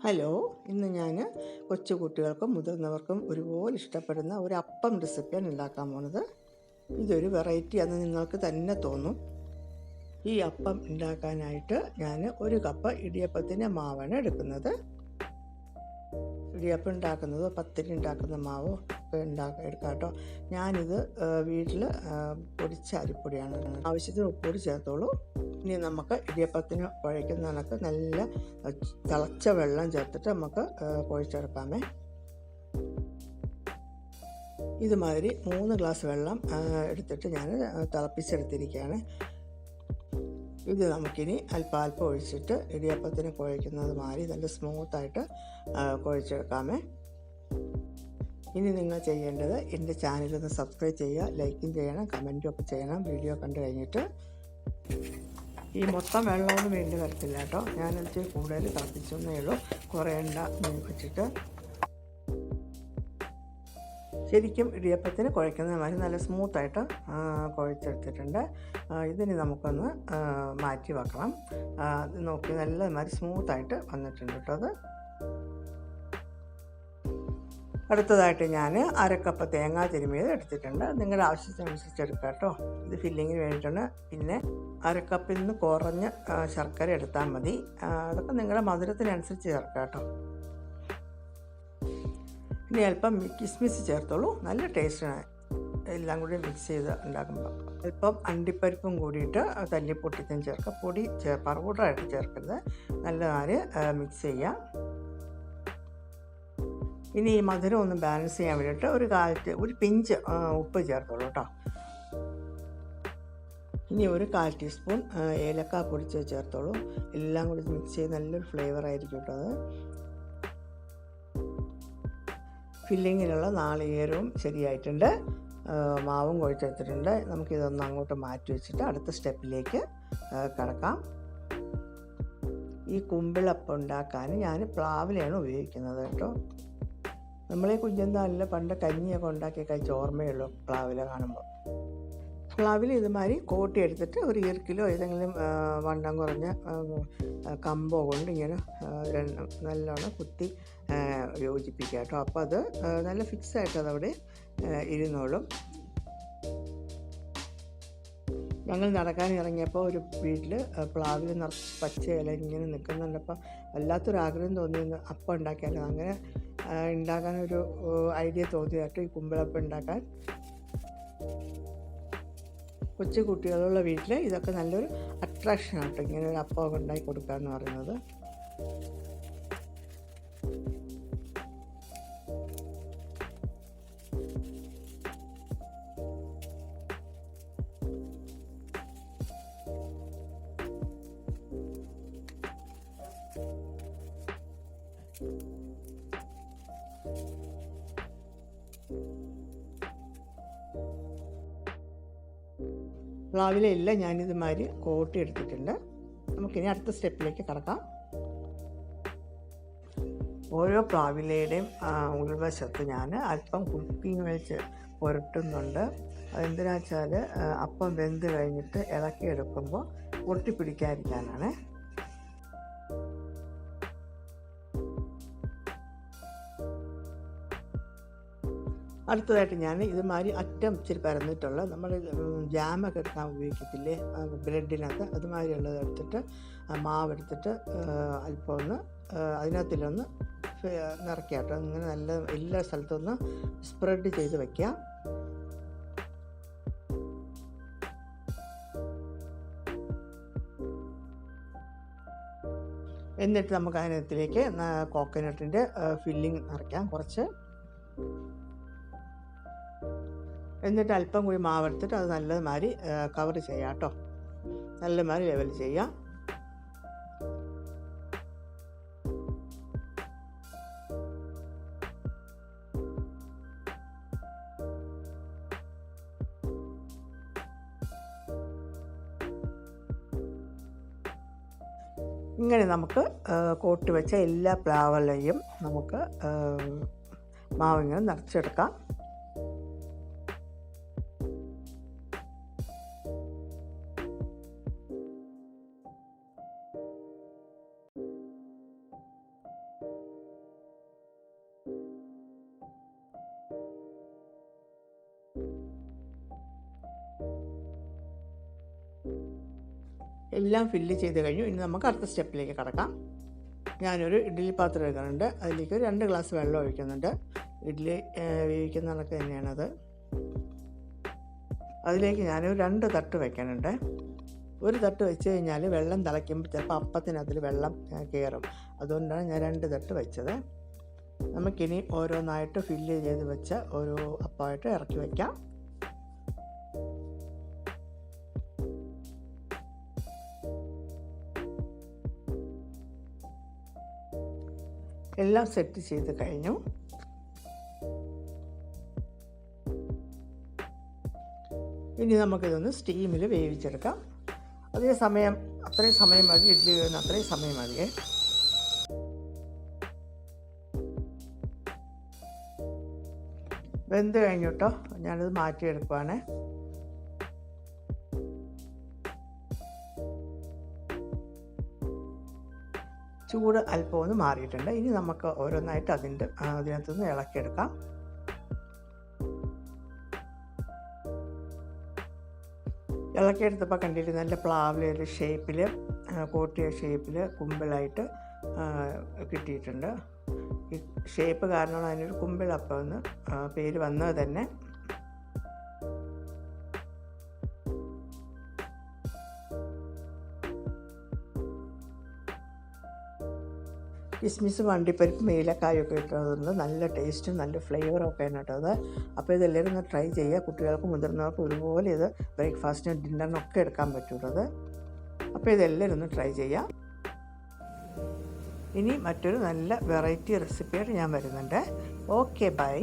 Hello, ഇന്ന് ഞാൻ കൊച്ചു കുട്ടികൾക്കും മുതിർന്നവർക്കും ഒരുപോലെ ഇഷ്ടപ്പെടുന്ന ഒരു അപ്പം റെസിപ്പിയാണ് ഉണ്ടാക്കാൻ പോകുന്നത്. ഇതൊരു വെറൈറ്റി ആണെന്ന് നിങ്ങൾക്ക് തന്നെ തോന്നും. ഈ അപ്പം ഉണ്ടാക്കാനായിട്ട് ഞാൻ 1 കപ്പ് ഇടിയപ്പത്തിൻ്റെ മാവാണ് എടുക്കുന്നത്. ഇടിയപ്പം ഉണ്ടാക്കുന്നതോ പത്തിരി ഉണ്ടാക്കുന്ന മാവോ ഒക്കെ എടുക്കാം കേട്ടോ. ഞാനിത് വീട്ടിൽ പൊടിച്ച അരിപ്പൊടിയാണ്. ആവശ്യത്തിന് ഉപ്പൊടി ചേർത്തോളൂ. ഇനി നമുക്ക് ഇടിയപ്പത്തിന് കുഴയ്ക്കുന്ന കണക്ക് നല്ല തിളച്ച വെള്ളം ചേർത്തിട്ട് നമുക്ക് കുഴച്ചെടുക്കാമേ. ഇതുമാതിരി 3 ഗ്ലാസ് വെള്ളം എടുത്തിട്ട് ഞാൻ തിളപ്പിച്ചെടുത്തിരിക്കുകയാണ്. ഇത് നമുക്കിനി അല്പം ഒഴിച്ചിട്ട് ഇടിയപ്പത്തിന് കുഴയ്ക്കുന്നത് മാതിരി നല്ല സ്മൂത്തായിട്ട് കുഴച്ചെടുക്കാമേ. ഇനി നിങ്ങൾ ചെയ്യേണ്ടത് എൻ്റെ ചാനലൊന്ന് സബ്സ്ക്രൈബ് ചെയ്യുക, ലൈക്കും ചെയ്യണം, കമൻറ്റും ഒക്കെ ചെയ്യണം. വീഡിയോ കണ്ടു കഴിഞ്ഞിട്ട് ഈ മൊത്തം വെള്ളമൊന്നും വേണ്ടി വരത്തില്ല കേട്ടോ. ഞാനത് കൂടുതൽ തിളപ്പിച്ചെന്നേ ഉള്ളൂ, കുറേണ്ട വെച്ചിട്ട്. ശരിക്കും ഇടിയപ്പത്തിന് കുഴയ്ക്കുന്ന മാതിരി നല്ല സ്മൂത്തായിട്ട് കുഴച്ചെടുത്തിട്ടുണ്ട്. ഇതിന് നമുക്കൊന്ന് മാറ്റി വെക്കണം. നോക്കി നല്ല മാതിരി സ്മൂത്തായിട്ട് വന്നിട്ടുണ്ട് കേട്ടോ. അത് അടുത്തതായിട്ട് ഞാൻ 1/2 കപ്പ് തേങ്ങ തിരുമിയത് എടുത്തിട്ടുണ്ട്. നിങ്ങളുടെ ആവശ്യത്തിനനുസരിച്ച് എടുക്കുക കേട്ടോ. ഇത് ഫില്ലിങ്ങിന് വേണ്ടിയിട്ടാണ്. പിന്നെ 1/2 കപ്പിൽ നിന്ന് കുറഞ്ഞ് ശർക്കര എടുത്താൽ മതി. അതൊക്കെ നിങ്ങളുടെ മധുരത്തിനനുസരിച്ച് ചേർക്കുക കേട്ടോ. ഇനി അല്പം കിസ്മിസ് ചേർത്തോളൂ, നല്ല ടേസ്റ്റാണ് എല്ലാം കൂടി മിക്സ് ചെയ്ത് ഉണ്ടാക്കുമ്പോൾ. അല്പം അണ്ടിപ്പരിപ്പും കൂടിയിട്ട് തല്ലി പൊട്ടിച്ചും ചേർക്കുക. പൊടി പൗഡറായിട്ട് ചേർക്കരുത്, നല്ലതായി മിക്സ് ചെയ്യാം. ഇനി ഈ മധുരം ഒന്ന് ബാലൻസ് ചെയ്യാൻ വേണ്ടിയിട്ട് ഒരു പിഞ്ച് ഉപ്പ് ചേർത്തോളൂ കേട്ടോ. ഇനി ഒരു 1/4 ടീസ്പൂൺ ഏലക്ക പൊടിച്ച് ചേർത്തോളൂ. എല്ലാം കൂടി മിക്സ് ചെയ്ത് നല്ലൊരു ഫ്ലേവർ ആയിരിക്കും കേട്ടോ. അത് ഫില്ലിങ്ങിനുള്ള നാളികേരവും ശരിയായിട്ടുണ്ട്, മാവും കുഴച്ചെടുത്തിട്ടുണ്ട്. നമുക്കിതൊന്ന് അങ്ങോട്ട് മാറ്റി വെച്ചിട്ട് അടുത്ത സ്റ്റെപ്പിലേക്ക് കടക്കാം. ഈ കുമ്പിളപ്പം ഉണ്ടാക്കാൻ ഞാൻ പ്ലാവിലയാണ് ഉപയോഗിക്കുന്നത് കേട്ടോ. നമ്മളീ കുഞ്ഞന്താലിൽ പണ്ട് കഞ്ഞിയൊക്കെ ഉണ്ടാക്കി കഴിച്ച ഓർമ്മയുള്ളൂ പ്ലാവില കാണുമ്പോൾ. പ്ലാവിൽ ഇതുമാതിരി കോട്ടി എടുത്തിട്ട് ഒരു ഈർക്കിലോ ഏതെങ്കിലും വണ്ണം കുറഞ്ഞ കമ്പോ കൊണ്ട് ഇങ്ങനെ നല്ലോണം കുത്തി യോജിപ്പിക്കുക കേട്ടോ. അപ്പോൾ അത് നല്ല ഫിക്സായിട്ട് അതവിടെ ഇരുന്നോളും. ഞങ്ങൾ നടക്കാൻ ഇറങ്ങിയപ്പോൾ ഒരു വീട്ടിൽ പ്ലാവിൽ നിറച്ച് പച്ച ഇല ഇങ്ങനെ നിൽക്കുന്നുണ്ടപ്പോൾ വല്ലാത്തൊരാഗ്രഹം തോന്നിയെന്ന് അപ്പം ഉണ്ടാക്കിയാലോ. അങ്ങനെ ഉണ്ടാക്കാനൊരു ഐഡിയ തോന്നി കേട്ടോ, ഈ കുമ്പിളപ്പം ഉണ്ടാക്കാൻ. കൊച്ചു കുട്ടികളുള്ള വീട്ടിൽ ഇതൊക്കെ നല്ലൊരു അട്രാക്ഷനാണ് കേട്ടോ, ഇങ്ങനെ ഒരു അപ്പം ഉണ്ടാക്കി കൊടുക്കുക എന്ന് പറയുന്നത്. പ്ലാവിലെല്ലാം ഞാനിതുമാതിരി കോട്ടി എടുത്തിട്ടുണ്ട്. നമുക്കിനി അടുത്ത സ്റ്റെപ്പിലേക്ക് കടക്കാം. ഓരോ പ്ലാവിലയുടെയും ഉൾവശത്ത് ഞാൻ അല്പം കുക്കിംഗ് വെച്ച് പുരട്ടുന്നുണ്ട്. അതെന്തിനാ വെച്ചാൽ അപ്പം വെന്ത് കഴിഞ്ഞിട്ട് ഇളക്കിയെടുക്കുമ്പോൾ ഒട്ടിപ്പിടിക്കാതിരിക്കാനാണ്. അടുത്തതായിട്ട് ഞാൻ ഇതുമാതിരി അറ്റം ഇച്ചിരി പരന്നിട്ടുള്ള നമ്മൾ ജാമൊക്കെ എടുക്കാൻ ഉപയോഗിക്കത്തില്ലേ ബ്രെഡിനകത്ത്, അതുമാതിരിയുള്ളത് എടുത്തിട്ട് മാവെടുത്തിട്ട് അല്പം ഒന്ന് അതിനകത്തിലൊന്ന് നിറയ്ക്കാട്ടോ. ഇങ്ങനെ നല്ല എല്ലാ സ്ഥലത്തൊന്ന് സ്പ്രെഡ് ചെയ്ത് വയ്ക്കാം. എന്നിട്ട് നമുക്ക് അതിനകത്തിലേക്ക് കോക്കനട്ടിൻ്റെ ഫില്ലിങ് നിറയ്ക്കാം കുറച്ച്. എന്നിട്ട് അല്പം കൂടി മാവെടുത്തിട്ട് അത് നല്ലമാതിരി കവർ ചെയ്യാം കേട്ടോ. നല്ലമാതിരി ലെവൽ ചെയ്യാം. ഇങ്ങനെ നമുക്ക് കോട്ട് വെച്ച എല്ലാ പ്ലാവിലയും നമുക്ക് മാവിങ്ങനെ നിറച്ചെടുക്കാം. എല്ലാം ഫില്ല് ചെയ്ത് കഴിഞ്ഞു. ഇനി നമുക്ക് അടുത്ത സ്റ്റെപ്പിലേക്ക് കടക്കാം. ഞാനൊരു ഇഡ്ഡലി പാത്രം എടുക്കുന്നുണ്ട്. അതിലേക്ക് 2 ഗ്ലാസ് വെള്ളം ഒഴിക്കുന്നുണ്ട്. ഇഡ്ഡലി വേവിക്കുന്ന കണക്ക് തന്നെയാണത്. അതിലേക്ക് ഞാനൊരു 2 തട്ട് വയ്ക്കാനുണ്ട്. ഒരു തട്ട് വെച്ച് കഴിഞ്ഞാൽ വെള്ളം തിളയ്ക്കുമ്പോൾ ചിലപ്പോൾ അപ്പത്തിനകത്തിൽ വെള്ളം കയറും. അതുകൊണ്ടാണ് ഞാൻ 2 തട്ട് വെച്ചത്. നമുക്കിനി ഓരോന്നായിട്ട് ഫില്ല് ചെയ്ത് വെച്ച ഓരോ അപ്പമായിട്ട് ഇറക്കി വയ്ക്കാം. എല്ലാം സെറ്റ് ചെയ്ത് കഴിഞ്ഞു. ഇനി നമുക്കിതൊന്ന് സ്റ്റീമിൽ വേവിച്ചെടുക്കാം. അത്രയും സമയം മതി. ഇഡ്ഡലി വേവുന്ന അത്രയും സമയം മതിയേ. വെന്ത് കഴിഞ്ഞു കേട്ടോ. ഞാനത് മാറ്റിയെടുക്കുവാണ്. ചൂട് അല്പം ഒന്ന് മാറിയിട്ടുണ്ട്. ഇനി നമുക്ക് ഓരോന്നായിട്ട് അതിനകത്തുനിന്ന് ഇളക്കിയെടുക്കാം. ഇളക്കിയെടുത്തപ്പോൾ കണ്ടിട്ട് നല്ല പ്ലാവിലൊരു ഷേപ്പിൽ, കോട്ടിയ ഷേപ്പിൽ കുമ്പിളായിട്ട് കിട്ടിയിട്ടുണ്ട്. ഈ ഷേപ്പ് കാരണമാണ് അതിനൊരു കുമ്പിളപ്പം എന്ന് പേര് വന്നത് തന്നെ. കിസ്മിസും അണ്ടിപ്പരിപ്പും ഏലക്കായൊക്കെ ഇട്ടതുകൊണ്ട് നല്ല ടേസ്റ്റും നല്ല ഫ്ലേവറും ഒക്കെയാണ് കേട്ടോ അത്. അപ്പോൾ ഇതെല്ലാവരും ഒന്ന് ട്രൈ ചെയ്യുക. കുട്ടികൾക്കും മുതിർന്നവർക്കും ഒരുപോലെ ഇത് ബ്രേക്ക്ഫാസ്റ്റിനും ഡിന്നറിനൊക്കെ എടുക്കാൻ പറ്റുള്ളത്. അപ്പോൾ ഇതെല്ലാവരും ഒന്ന് ട്രൈ ചെയ്യാം. ഇനി മറ്റൊരു നല്ല വെറൈറ്റി റെസിപ്പിയായിട്ട് ഞാൻ വരുന്നുണ്ട്. Okay, by.